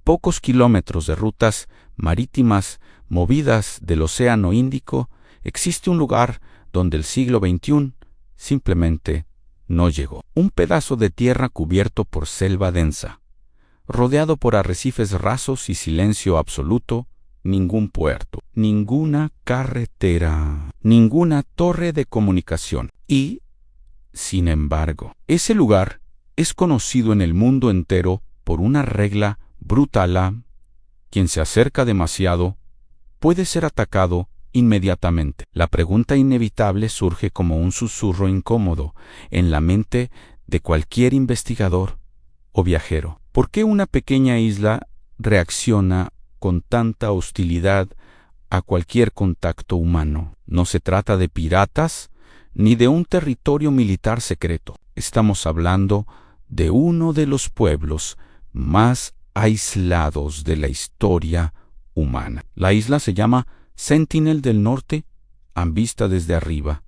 pocos kilómetros de rutas marítimas movidas del Océano Índico, existe un lugar donde el siglo XXI simplemente no llegó. Un pedazo de tierra cubierto por selva densa, rodeado por arrecifes rasos y silencio absoluto, ningún puerto, ninguna carretera, ninguna torre de comunicación. Y, sin embargo, ese lugar es conocido en el mundo entero por una regla brutal: quien se acerca demasiado puede ser atacado inmediatamente. La pregunta inevitable surge como un susurro incómodo en la mente de cualquier investigador o viajero. ¿Por qué una pequeña isla reacciona con tanta hostilidad a cualquier contacto humano? No se trata de piratas ni de un territorio militar secreto. Estamos hablando de uno de los pueblos más aislados de la historia humana. La isla se llama Sentinel del Norte, vista desde arriba.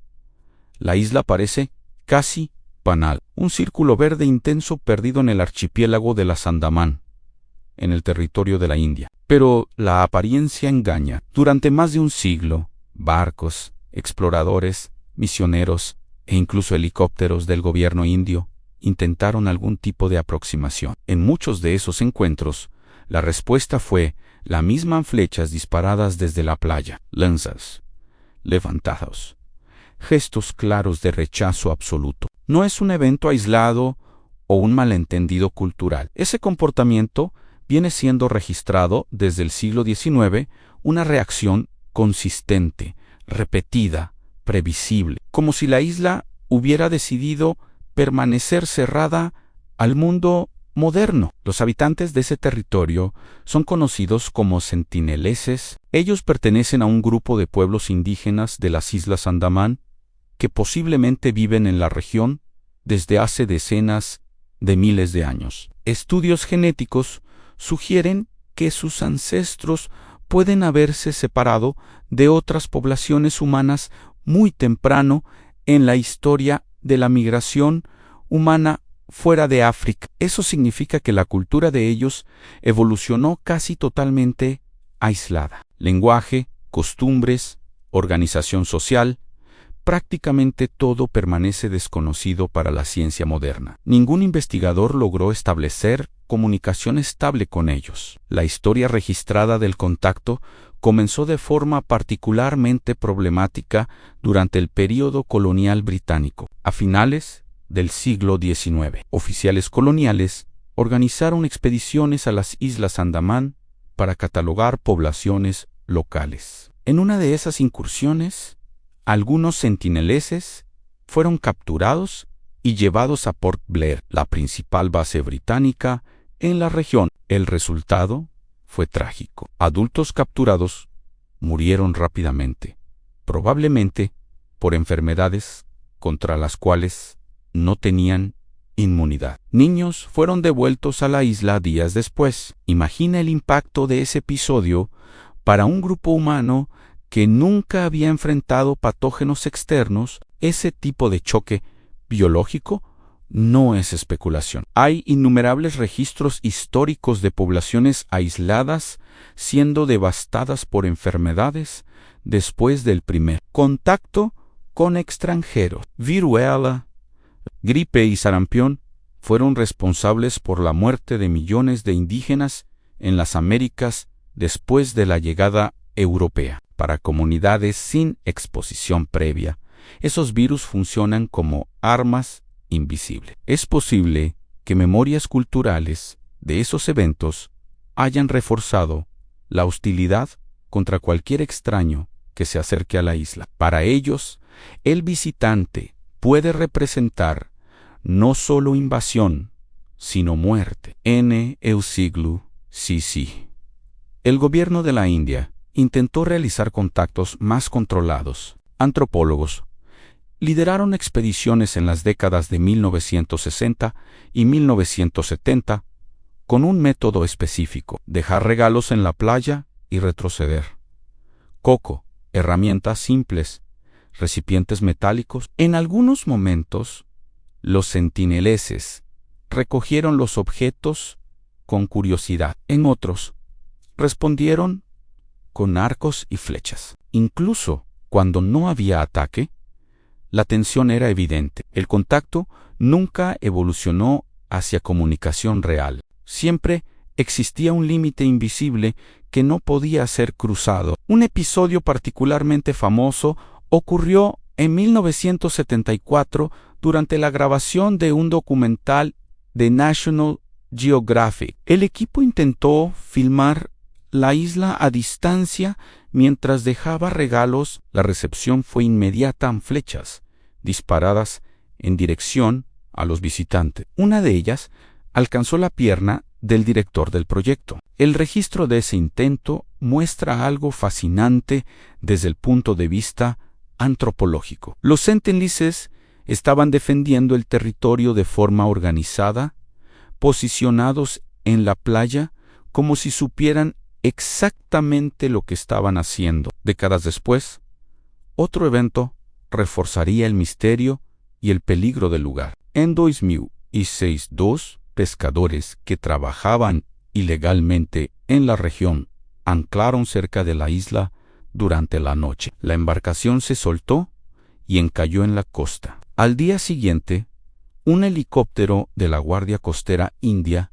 La isla parece casi panal, un círculo verde intenso perdido en el archipiélago de las Andamán, en el territorio de la India. Pero la apariencia engaña. Durante más de un siglo, barcos, exploradores, misioneros e incluso helicópteros del gobierno indio intentaron algún tipo de aproximación. En muchos de esos encuentros, la respuesta fue la misma: flechas disparadas desde la playa, lanzas levantados, gestos claros de rechazo absoluto. No es un evento aislado o un malentendido cultural. Ese comportamiento viene siendo registrado desde el siglo XIX, una reacción consistente, repetida, previsible, como si la isla hubiera decidido permanecer cerrada al mundo moderno. Los habitantes de ese territorio son conocidos como sentineleses. Ellos pertenecen a un grupo de pueblos indígenas de las Islas Andamán que posiblemente viven en la región desde hace decenas de miles de años. Estudios genéticos sugieren que sus ancestros pueden haberse separado de otras poblaciones humanas muy temprano en la historia de la migración humana fuera de África. Eso significa que la cultura de ellos evolucionó casi totalmente aislada. Lenguaje, costumbres, organización social, prácticamente todo permanece desconocido para la ciencia moderna. Ningún investigador logró establecer comunicación estable con ellos. La historia registrada del contacto comenzó de forma particularmente problemática durante el período colonial británico. A finales del siglo XIX, oficiales coloniales organizaron expediciones a las Islas Andamán para catalogar poblaciones locales. En una de esas incursiones, algunos sentineleses fueron capturados y llevados a Port Blair, la principal base británica en la región. El resultado fue trágico. Adultos capturados murieron rápidamente, probablemente por enfermedades contra las cuales no tenían inmunidad. Niños fueron devueltos a la isla días después. Imagina el impacto de ese episodio para un grupo humano que nunca había enfrentado patógenos externos. Ese tipo de choque biológico no es especulación. Hay innumerables registros históricos de poblaciones aisladas siendo devastadas por enfermedades después del primer contacto con extranjeros. Viruela, gripe y sarampión fueron responsables por la muerte de millones de indígenas en las Américas después de la llegada europea. Para comunidades sin exposición previa, esos virus funcionan como armas invisibles. Es posible que memorias culturales de esos eventos hayan reforzado la hostilidad contra cualquier extraño que se acerque a la isla. Para ellos, el visitante puede representar no solo invasión, sino muerte. N. Eusiglu, C.C. El gobierno de la India intentó realizar contactos más controlados. Antropólogos lideraron expediciones en las décadas de 1960 y 1970 con un método específico: dejar regalos en la playa y retroceder. Coco, herramientas simples, recipientes metálicos. En algunos momentos, los sentineleses recogieron los objetos con curiosidad. En otros, respondieron con arcos y flechas. Incluso cuando no había ataque, la tensión era evidente. El contacto nunca evolucionó hacia comunicación real. Siempre existía un límite invisible que no podía ser cruzado. Un episodio particularmente famoso ocurrió en 1974 durante la grabación de un documental de National Geographic. El equipo intentó filmar la isla a distancia mientras dejaba regalos. La recepción fue inmediata en flechas disparadas en dirección a los visitantes. Una de ellas alcanzó la pierna del director del proyecto. El registro de ese intento muestra algo fascinante desde el punto de vista antropológico. Los sentinelises estaban defendiendo el territorio de forma organizada, posicionados en la playa como si supieran exactamente lo que estaban haciendo. Décadas después, otro evento reforzaría el misterio y el peligro del lugar. En 2006, dos pescadores que trabajaban ilegalmente en la región anclaron cerca de la isla durante la noche. La embarcación se soltó y encalló en la costa. Al día siguiente, un helicóptero de la Guardia Costera India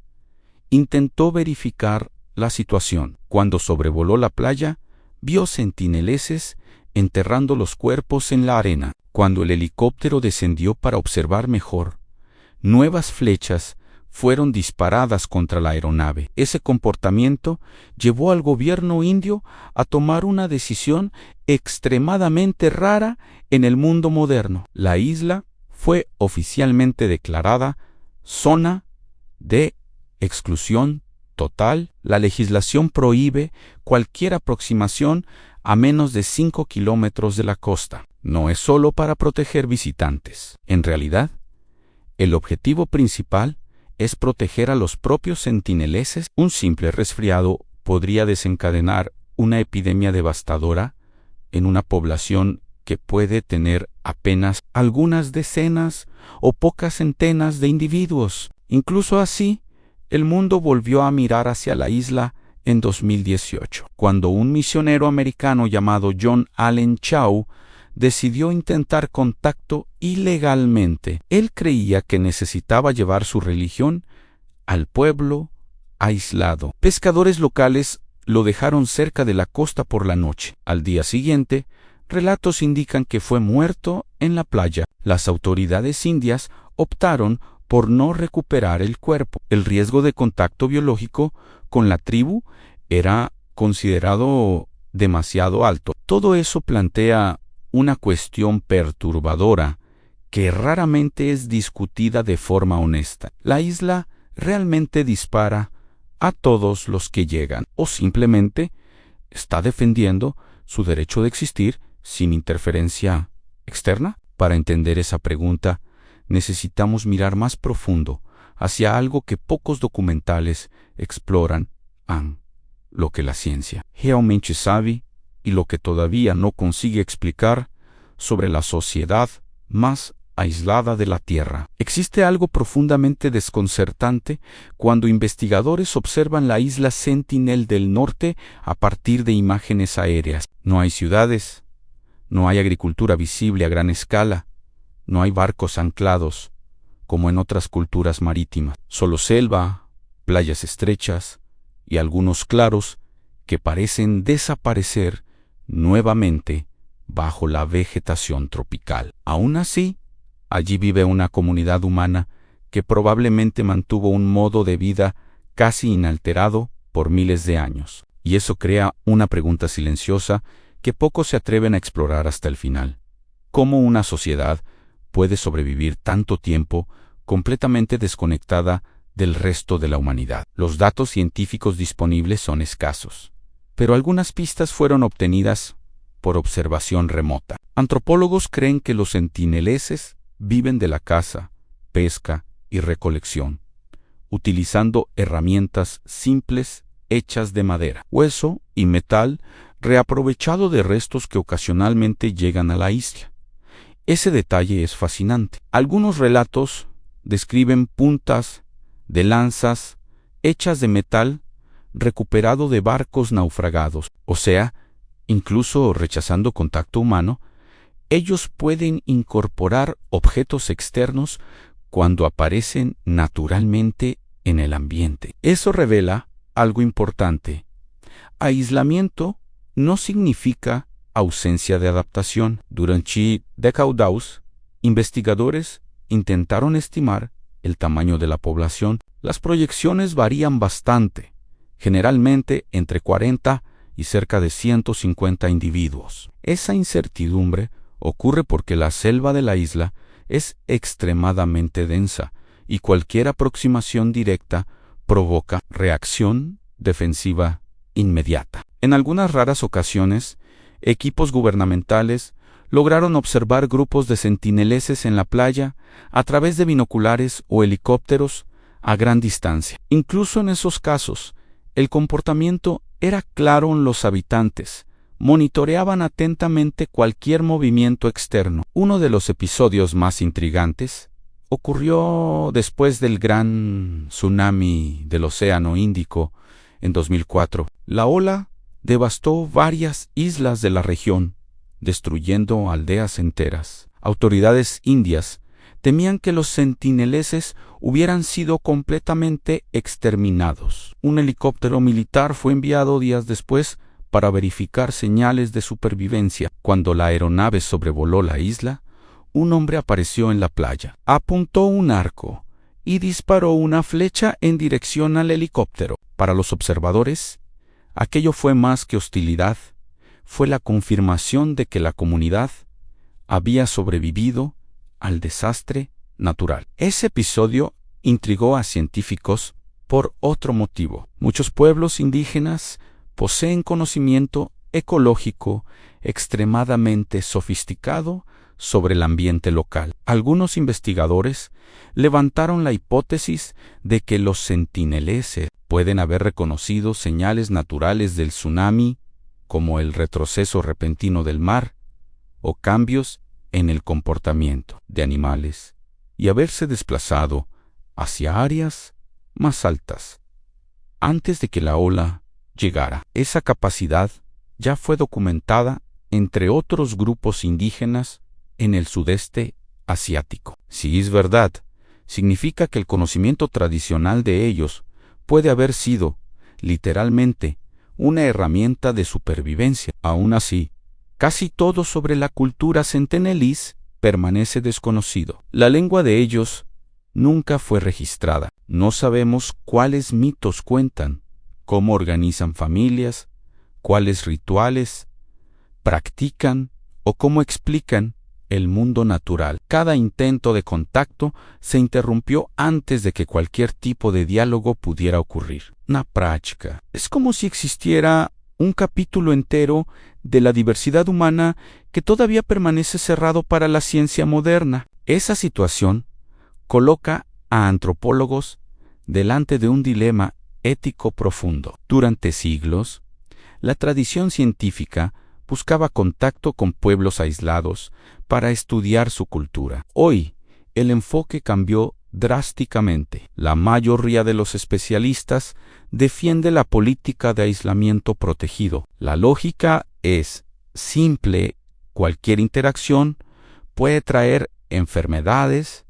intentó verificar la situación. Cuando sobrevoló la playa, vio sentineleses enterrando los cuerpos en la arena. Cuando el helicóptero descendió para observar mejor, nuevas flechas fueron disparadas contra la aeronave. Ese comportamiento llevó al gobierno indio a tomar una decisión extremadamente rara en el mundo moderno. La isla fue oficialmente declarada zona de exclusión total. La legislación prohíbe cualquier aproximación a menos de 5 kilómetros de la costa. No es solo para proteger visitantes. En realidad, el objetivo principal es proteger a los propios sentineleses. Un simple resfriado podría desencadenar una epidemia devastadora en una población que puede tener apenas algunas decenas o pocas centenas de individuos. Incluso así, el mundo volvió a mirar hacia la isla en 2018, cuando un misionero americano llamado John Allen Chau decidió intentar contacto ilegalmente. Él creía que necesitaba llevar su religión al pueblo aislado. Pescadores locales lo dejaron cerca de la costa por la noche. Al día siguiente, relatos indican que fue muerto en la playa. Las autoridades indias optaron por no recuperar el cuerpo. El riesgo de contacto biológico con la tribu era considerado demasiado alto. Todo eso plantea una cuestión perturbadora que raramente es discutida de forma honesta. ¿La isla realmente dispara a todos los que llegan o simplemente está defendiendo su derecho de existir sin interferencia externa? Para entender esa pregunta, necesitamos mirar más profundo hacia algo que pocos documentales exploran, lo que la ciencia realmente sabe y lo que todavía no consigue explicar sobre la sociedad más aislada de la Tierra. Existe algo profundamente desconcertante cuando investigadores observan la isla Sentinel del Norte a partir de imágenes aéreas. No hay ciudades, no hay agricultura visible a gran escala, no hay barcos anclados, como en otras culturas marítimas. Solo selva, playas estrechas y algunos claros que parecen desaparecer nuevamente bajo la vegetación tropical. Aún así, allí vive una comunidad humana que probablemente mantuvo un modo de vida casi inalterado por miles de años. Y eso crea una pregunta silenciosa que pocos se atreven a explorar hasta el final. ¿Cómo una sociedad puede sobrevivir tanto tiempo completamente desconectada del resto de la humanidad? Los datos científicos disponibles son escasos, pero algunas pistas fueron obtenidas por observación remota. Antropólogos creen que los sentineleses viven de la caza, pesca y recolección, utilizando herramientas simples hechas de madera, hueso y metal reaprovechado de restos que ocasionalmente llegan a la isla. Ese detalle es fascinante. Algunos relatos describen puntas de lanzas hechas de metal recuperado de barcos naufragados, o sea, incluso rechazando contacto humano, ellos pueden incorporar objetos externos cuando aparecen naturalmente en el ambiente. Eso revela algo importante. Aislamiento no significa ausencia de adaptación. Durante décadas, investigadores intentaron estimar el tamaño de la población. Las proyecciones varían bastante, generalmente entre 40 y cerca de 150 individuos. Esa incertidumbre ocurre porque la selva de la isla es extremadamente densa y cualquier aproximación directa provoca reacción defensiva inmediata. En algunas raras ocasiones, equipos gubernamentales lograron observar grupos de centineleses en la playa a través de binoculares o helicópteros a gran distancia. Incluso en esos casos, el comportamiento era claro en los habitantes. Monitoreaban atentamente cualquier movimiento externo. Uno de los episodios más intrigantes ocurrió después del gran tsunami del Océano Índico en 2004. La ola devastó varias islas de la región, destruyendo aldeas enteras. Autoridades indias temían que los centineleses hubieran sido completamente exterminados. Un helicóptero militar fue enviado días después para verificar señales de supervivencia. Cuando la aeronave sobrevoló la isla, un hombre apareció en la playa. Apuntó un arco y disparó una flecha en dirección al helicóptero. Para los observadores, aquello fue más que hostilidad, fue la confirmación de que la comunidad había sobrevivido al desastre natural. Ese episodio intrigó a científicos por otro motivo. Muchos pueblos indígenas poseen conocimiento ecológico extremadamente sofisticado sobre el ambiente local. Algunos investigadores levantaron la hipótesis de que los centineleses pueden haber reconocido señales naturales del tsunami, como el retroceso repentino del mar o cambios en el comportamiento de animales, y haberse desplazado hacia áreas más altas antes de que la ola llegara. Esa capacidad ya fue documentada entre otros grupos indígenas en el sudeste asiático. Si es verdad, significa que el conocimiento tradicional de ellos puede haber sido, literalmente, una herramienta de supervivencia. Aún así, casi todo sobre la cultura centinelís permanece desconocido. La lengua de ellos nunca fue registrada. No sabemos cuáles mitos cuentan, cómo organizan familias, cuáles rituales practican o cómo explican el mundo natural. Cada intento de contacto se interrumpió antes de que cualquier tipo de diálogo pudiera ocurrir. Una práctica. Es como si existiera un capítulo entero de la diversidad humana que todavía permanece cerrado para la ciencia moderna. Esa situación coloca a antropólogos delante de un dilema ético profundo. Durante siglos, la tradición científica buscaba contacto con pueblos aislados para estudiar su cultura. Hoy, el enfoque cambió drásticamente. La mayoría de los especialistas defiende la política de aislamiento protegido. La lógica es simple: cualquier interacción puede traer enfermedades,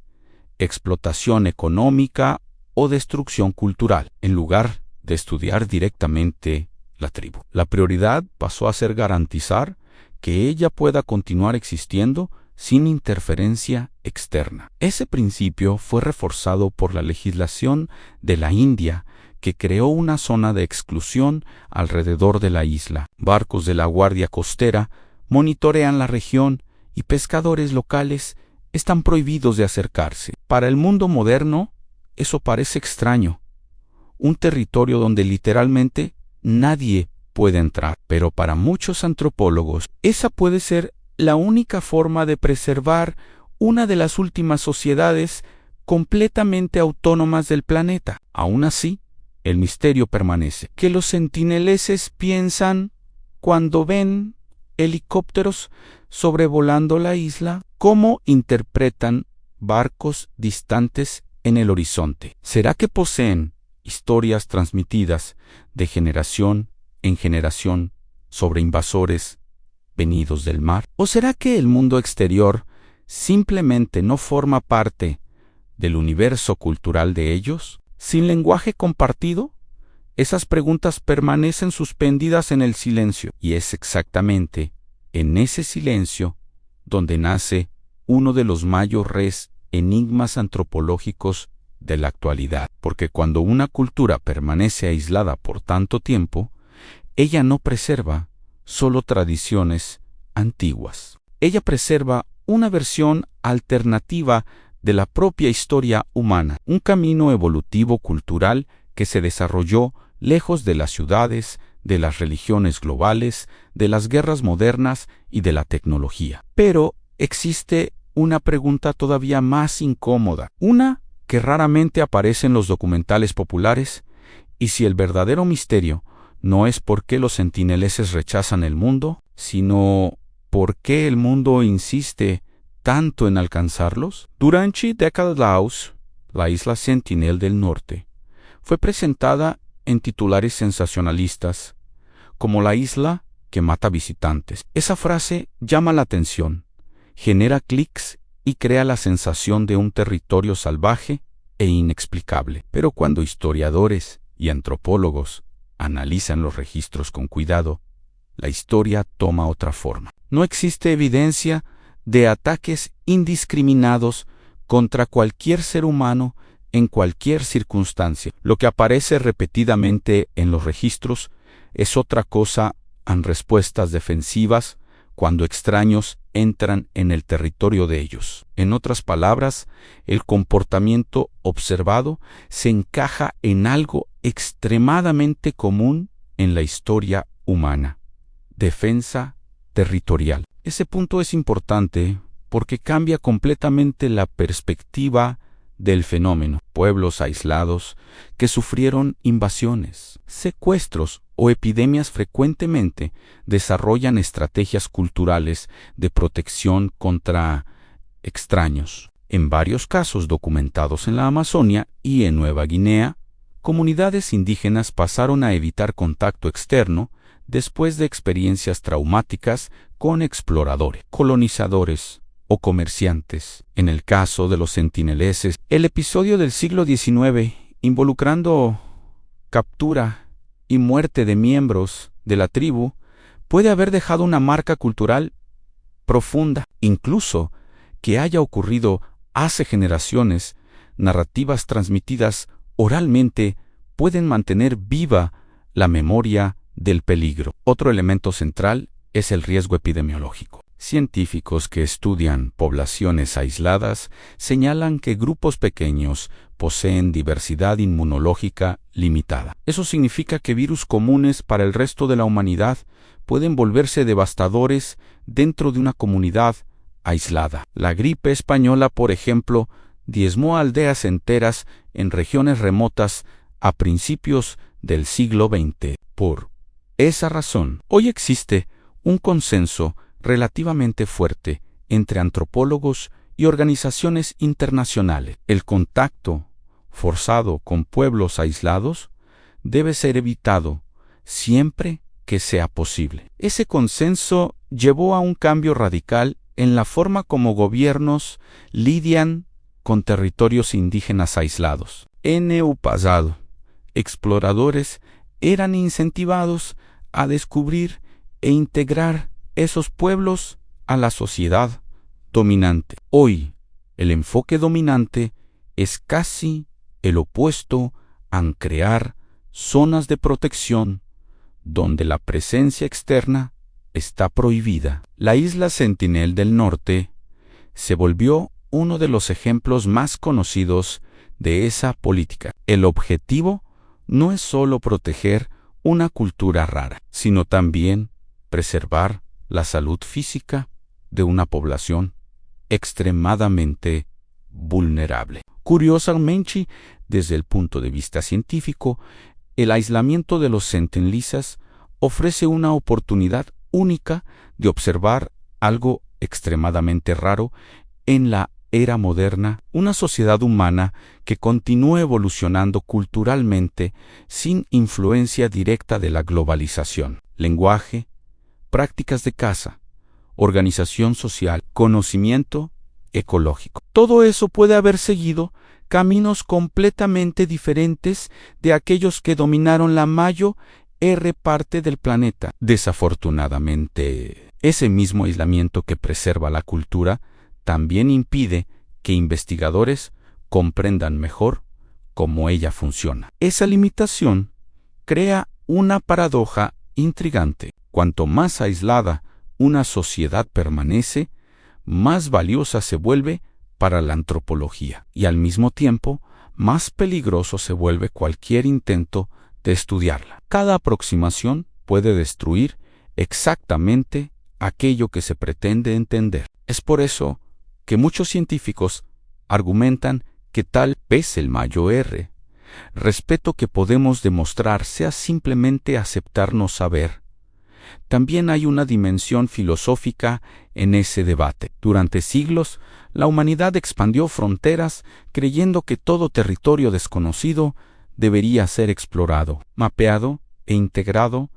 explotación económica o destrucción cultural, en lugar de estudiar directamente la tribu. La prioridad pasó a ser garantizar que ella pueda continuar existiendo sin interferencia externa. Ese principio fue reforzado por la legislación de la India, que creó una zona de exclusión alrededor de la isla. Barcos de la Guardia Costera monitorean la región y pescadores locales están prohibidos de acercarse. Para el mundo moderno, eso parece extraño. Un territorio donde literalmente nadie puede entrar. Pero para muchos antropólogos, esa puede ser la única forma de preservar una de las últimas sociedades completamente autónomas del planeta. Aún así, el misterio permanece. ¿Qué los centineleses piensan cuando ven helicópteros sobrevolando la isla? ¿Cómo interpretan barcos distantes en el horizonte? ¿Será que poseen historias transmitidas de generación en generación sobre invasores venidos del mar? ¿O será que el mundo exterior simplemente no forma parte del universo cultural de ellos? ¿Sin lenguaje compartido? Esas preguntas permanecen suspendidas en el silencio, y es exactamente en ese silencio donde nace uno de los mayores enigmas antropológicos de la actualidad, porque cuando una cultura permanece aislada por tanto tiempo, ella no preserva solo tradiciones antiguas. Ella preserva una versión alternativa de la propia historia humana, un camino evolutivo cultural que se desarrolló lejos de las ciudades, de las religiones globales, de las guerras modernas y de la tecnología. Pero existe una pregunta todavía más incómoda, una que raramente aparece en los documentales populares, y si el verdadero misterio no es por qué los sentineleses rechazan el mundo, sino por qué el mundo insiste tanto en alcanzarlos. Durante décadas, la isla Sentinel del Norte fue presentada en titulares sensacionalistas como la isla que mata visitantes. Esa frase llama la atención, genera clics y crea la sensación de un territorio salvaje e inexplicable. Pero cuando historiadores y antropólogos analizan los registros con cuidado, la historia toma otra forma. No existe evidencia de ataques indiscriminados contra cualquier ser humano en cualquier circunstancia. Lo que aparece repetidamente en los registros es otra cosa en respuestas defensivas cuando extraños entran en el territorio de ellos. En otras palabras, el comportamiento observado se encaja en algo extremadamente común en la historia humana: defensa territorial. Ese punto es importante porque cambia completamente la perspectiva del fenómeno. Pueblos aislados que sufrieron invasiones, secuestros o epidemias frecuentemente desarrollan estrategias culturales de protección contra extraños. En varios casos documentados en la Amazonia y en Nueva Guinea, comunidades indígenas pasaron a evitar contacto externo después de experiencias traumáticas con exploradores, colonizadores o comerciantes. En el caso de los sentineleses, el episodio del siglo XIX, involucrando captura y muerte de miembros de la tribu, puede haber dejado una marca cultural profunda. Incluso que haya ocurrido hace generaciones, narrativas transmitidas oralmente pueden mantener viva la memoria del peligro. Otro elemento central es el riesgo epidemiológico. Científicos que estudian poblaciones aisladas señalan que grupos pequeños poseen diversidad inmunológica limitada. Eso significa que virus comunes para el resto de la humanidad pueden volverse devastadores dentro de una comunidad aislada. La gripe española, por ejemplo, diezmó aldeas enteras en regiones remotas a principios del siglo XX. Por esa razón, hoy existe un consenso relativamente fuerte entre antropólogos y organizaciones internacionales. El contacto forzado con pueblos aislados debe ser evitado siempre que sea posible. Ese consenso llevó a un cambio radical en la forma como gobiernos lidian con territorios indígenas aislados. En el pasado, exploradores eran incentivados a descubrir e integrar esos pueblos a la sociedad dominante. Hoy, el enfoque dominante es casi el opuesto a crear zonas de protección donde la presencia externa está prohibida. La isla Sentinel del Norte se volvió uno de los ejemplos más conocidos de esa política. El objetivo no es solo proteger una cultura rara, sino también preservar la salud física de una población extremadamente vulnerable. Curiosamente, desde el punto de vista científico, el aislamiento de los sentinelesas ofrece una oportunidad única de observar algo extremadamente raro en la era moderna, una sociedad humana que continúa evolucionando culturalmente sin influencia directa de la globalización. Lenguaje, prácticas de caza, organización social, conocimiento ecológico. Todo eso puede haber seguido caminos completamente diferentes de aquellos que dominaron la mayor parte del planeta. Desafortunadamente, ese mismo aislamiento que preserva la cultura también impide que investigadores comprendan mejor cómo ella funciona. Esa limitación crea una paradoja intrigante. Cuanto más aislada una sociedad permanece, más valiosa se vuelve para la antropología y al mismo tiempo más peligroso se vuelve cualquier intento de estudiarla. Cada aproximación puede destruir exactamente aquello que se pretende entender. Es por eso que muchos científicos argumentan que tal vez el mayor respeto que podemos demostrar sea simplemente aceptarnos saber. También hay una dimensión filosófica en ese debate. Durante siglos, la humanidad expandió fronteras creyendo que todo territorio desconocido debería ser explorado, mapeado e integrado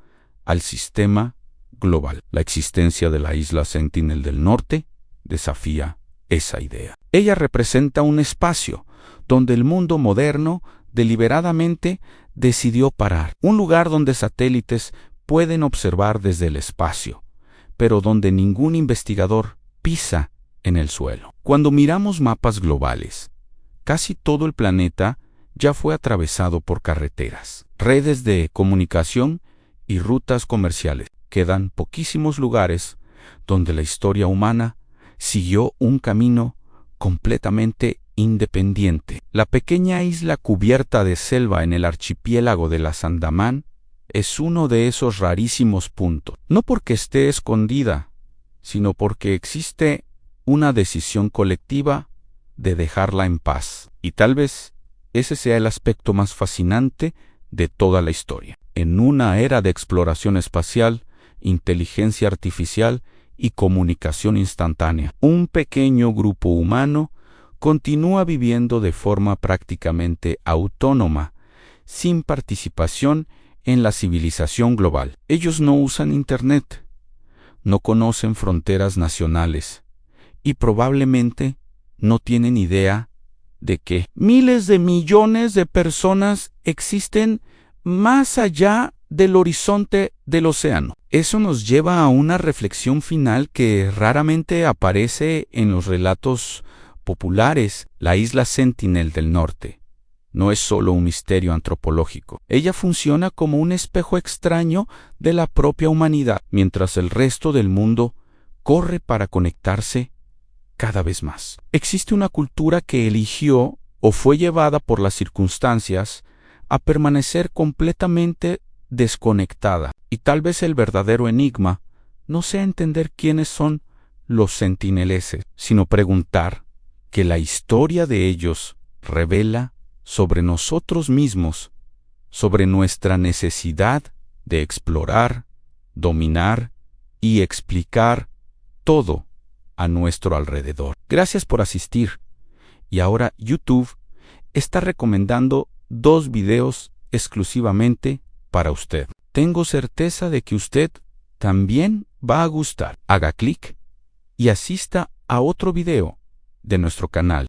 al sistema global. La existencia de la isla Sentinel del Norte desafía esa idea. Ella representa un espacio donde el mundo moderno deliberadamente decidió parar, un lugar donde satélites pueden observar desde el espacio, pero donde ningún investigador pisa en el suelo. Cuando miramos mapas globales, casi todo el planeta ya fue atravesado por carreteras, redes de comunicación y rutas comerciales. Quedan poquísimos lugares donde la historia humana siguió un camino completamente independiente. La pequeña isla cubierta de selva en el archipiélago de las Andamán es uno de esos rarísimos puntos, no porque esté escondida, sino porque existe una decisión colectiva de dejarla en paz. Y tal vez ese sea el aspecto más fascinante de toda la historia. En una era de exploración espacial, inteligencia artificial y comunicación instantánea, un pequeño grupo humano continúa viviendo de forma prácticamente autónoma, sin participación en la civilización global. Ellos no usan Internet, no conocen fronteras nacionales y probablemente no tienen idea de que miles de millones de personas existen más allá del horizonte del océano. Eso nos lleva a una reflexión final que raramente aparece en los relatos populares. La isla Sentinel del Norte no es solo un misterio antropológico. Ella funciona como un espejo extraño de la propia humanidad, mientras el resto del mundo corre para conectarse cada vez más. Existe una cultura que eligió o fue llevada por las circunstancias a permanecer completamente desconectada. Y tal vez el verdadero enigma no sea entender quiénes son los sentineleses, sino preguntar que la historia de ellos revela sobre nosotros mismos, sobre nuestra necesidad de explorar, dominar y explicar todo a nuestro alrededor. Gracias por asistir. Y ahora YouTube está recomendando 2 videos exclusivamente para usted. Tengo certeza de que usted también va a gustar. Haga clic y asista a otro video de nuestro canal.